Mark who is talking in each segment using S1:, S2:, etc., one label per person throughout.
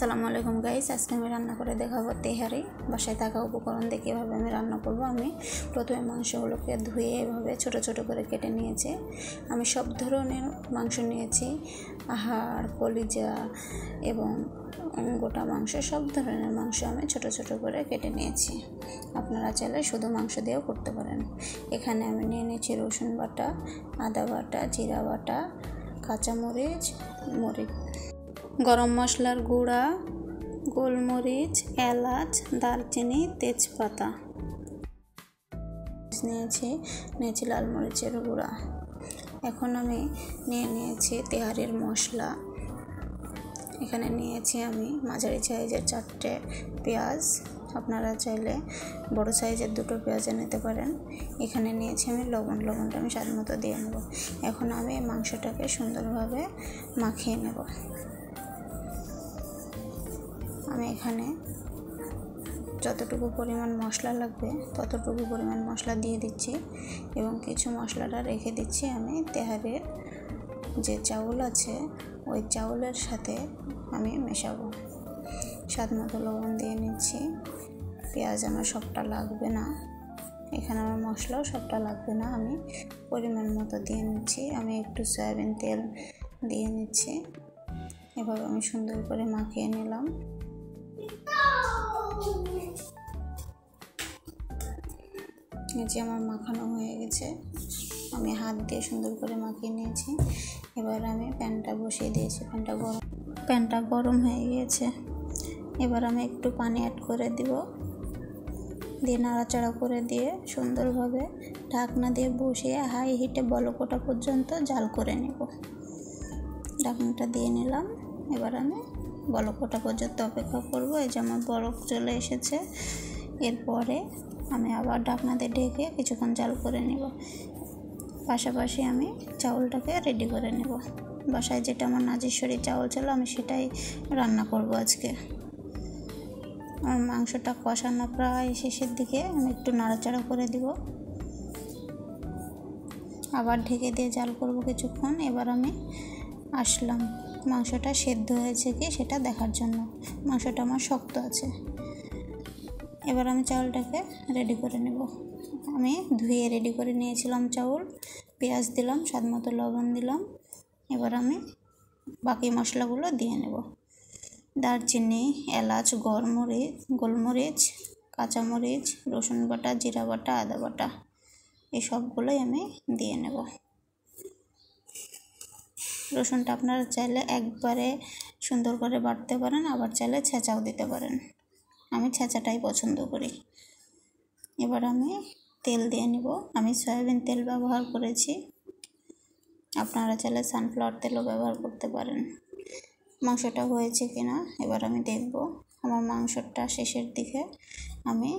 S1: আসসালামু আলাইকুম গাইস, আজকে আমি রান্না করে দেখাবো তেহারি। বাসায় থাকা উপকরণ দিয়ে কীভাবে আমি রান্না করব। আমি প্রথমে মাংসগুলোকে ধুয়ে এভাবে ছোট ছোট করে কেটে নিয়েছি। আমি সব ধরনের মাংস নিয়েছি, হাড়, কলিজা এবং গোটা মাংস, সব ধরনের মাংস আমি ছোট ছোট করে কেটে নিয়েছি। আপনারা চাইলে শুধু মাংস দিয়েও করতে পারেন। এখানে আমি নিয়ে নিয়েছি রসুন বাটা, আদা বাটা, জিরা বাটা, কাঁচামরিচ, গরম মশলার গুঁড়া, গোলমরিচ, এলাচ, দারচিনি, তেজপাতা নিয়েছি লাল মরিচের গুঁড়া। এখন আমি নিয়েছি তেহারির মশলা। এখানে নিয়েছি আমি মাঝারি সাইজের 4টে পেঁয়াজ, আপনারা চাইলে বড় সাইজের 2টো পেঁয়াজও নিতে পারেন। এখানে নিয়েছি আমি লবণটা আমি স্বাদ মতো দিয়ে নেব। এখন আমি মাংসটাকে সুন্দরভাবে মাখিয়ে নেব। আমি এখানে যতটুকু পরিমাণ মশলা লাগবে ততটুকু পরিমাণ মশলা দিয়ে দিচ্ছি এবং কিছু মশলাটা রেখে দিচ্ছি আমি তেহারির যে চাউল আছে ওই চাউলের সাথে আমি মেশাবো। স্বাদ মতো লবণ দিয়ে নিচ্ছি। পেঁয়াজ আমার সবটা লাগবে না, এখানে আমার মশলাও সবটা লাগবে না, আমি পরিমাণ মতো দিয়ে নিচ্ছি। আমি একটু সয়াবিন তেল দিয়ে নিচ্ছি। এভাবে আমি সুন্দর করে মাখিয়ে নিলাম। এই যে আমার মাখানো হয়ে গেছে, আমি হাত দিয়ে সুন্দর করে মাখিয়ে নিয়েছি। এবার আমি প্যানটা বসিয়ে দিয়েছি। প্যানটা গরম হয়ে গিয়েছে। এবার আমি একটু পানি অ্যাড করে দিয়ে নাড়াচাড়া করে দিয়ে সুন্দরভাবে ঢাকনা দিয়ে বসিয়ে হাই হিটে বলক ওঠা পর্যন্ত জাল করে নেব। ঢাকনাটা দিয়ে নিলাম। এবার আমি বলক ওঠা পর্যন্ত অপেক্ষা করব। এই যে আমার বলক চলে এসেছে। এরপরে আমি আবার ঢাকনা দিয়ে ঢেকে কিছুক্ষণ জাল করে নেব। পাশাপাশি আমি চাউলটাকে রেডি করে নেব। বাসায় যেটা আমার নাজিরশরী চাউল ছিল আমি সেটাই রান্না করব আজকে। আমার মাংসটা কষানো প্রায় শেষের দিকে, আমি একটু নাড়াচাড়া করে দিব, আবার ঢেকে দিয়ে জাল করব কিছুক্ষণ। এবার আমি আসলাম মাংসটা সেদ্ধ হয়েছে কি সেটা দেখার জন্য। মাংসটা আমার শক্ত আছে। এবার আমি চাউলটাকে রেডি করে নেব। আমি ধুয়ে রেডি করে নিয়েছিলাম চাউল। পেঁয়াজ দিলাম, স্বাদ মতো লবণ দিলাম। এবার আমি বাকি মশলাগুলো দিয়ে নেব। দারচিনি, এলাচ, গোলমরিচ, কাঁচামরিচ, রসুন বাটা, জিরা বাটা, আদা বাটা, এই সবগুলোই আমি দিয়ে নেব। রসুনটা আপনারা চাইলে একবারে সুন্দর করে বাটতে পারেন, আবার চাইলে ছেঁচাও দিতে পারেন। আমি ছেঁচাটাই পছন্দ করি। এবার আমি তেল দিয়ে নেব। আমি সয়াবিন তেল ব্যবহার করেছি, আপনারা চাইলে সানফ্লাওয়ার তেলও ব্যবহার করতে পারেন। মাংসটা হয়েছে কিনা এবার আমি দেখব। আমার মাংসটা শেষের দিকে, আমি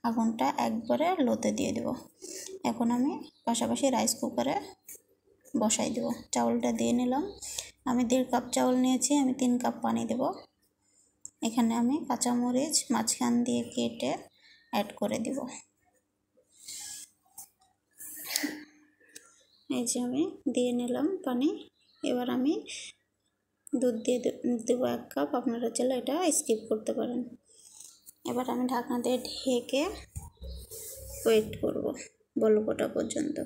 S1: আগুনটা একবারে লোতে দিয়ে দেব। এখন আমি পাশাপাশি রাইস কুকারে বসাই দেব। চাউলটা দিয়ে নিলাম। আমি 1.5 কাপ চাউল নিয়েছি, আমি 3 কাপ পানি দেব। এখানে আমি কাঁচামরিচ মাঝখান দিয়ে কেটে অ্যাড করে দেব। এই যে আমি দিয়ে নিলাম পানি। এবার আমি দুধ দিয়ে দেবো 1 কাপ, আপনারা চাইলে এটা স্কিপ করতে পারেন। এবার আমি ঢাকনা দিয়ে ঢেকে ওয়েট করব বলক ওঠা পর্যন্ত।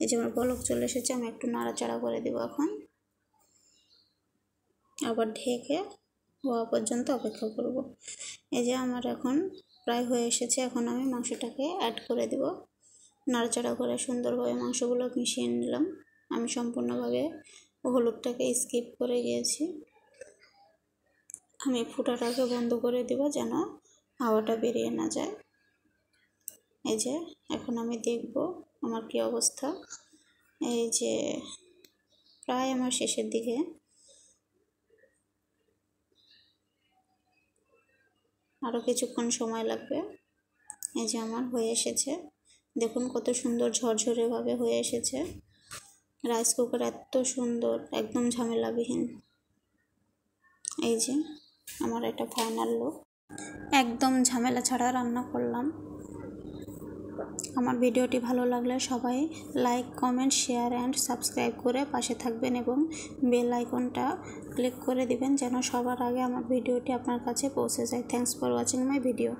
S1: এই যে আমার বলক চলে এসেছে, আমি একটু নাড়াচাড়া করে দেবো। এখন আবার ঢেকে হওয়া পর্যন্ত অপেক্ষা করব। এই যে আমার এখন প্রায় হয়ে এসেছে। এখন আমি মাংসটাকে অ্যাড করে দেব। নাড়াচাড়া করে সুন্দরভাবে মাংসগুলো মিশিয়ে নিলাম। আমি সম্পূর্ণভাবে হলুদটাকে স্কিপ করে গিয়েছি। আমি ফুটাটাকে বন্ধ করে দেব যেন হাওয়াটা বেরিয়ে না যায়। এই যে এখন আমি দেখব আমার কি অবস্থা। এই যে প্রায় আমার শেষের দিকে। আরও কিছুক্ষণ সময় লাগবে। এই যে আমার হয়ে এসেছে, দেখুন কত সুন্দর ঝরঝরেভাবে হয়ে এসেছে। রাইস কুকার এত সুন্দর, একদম ঝামেলাবিহীন। এই যে আমার এটা ফাইনাল লুক। একদম ঝামেলা ছাড়া রান্না করলাম। আমার ভিডিওটি ভালো লাগলে সবাই like, comment, share and subscribe করে পাশে থাকবেন এবং বেল আইকনটা ক্লিক করে দিবেন যেন সবার আগে আমার ভিডিওটি আপনার কাছে পৌঁছে যায়। Thanks for watching my video.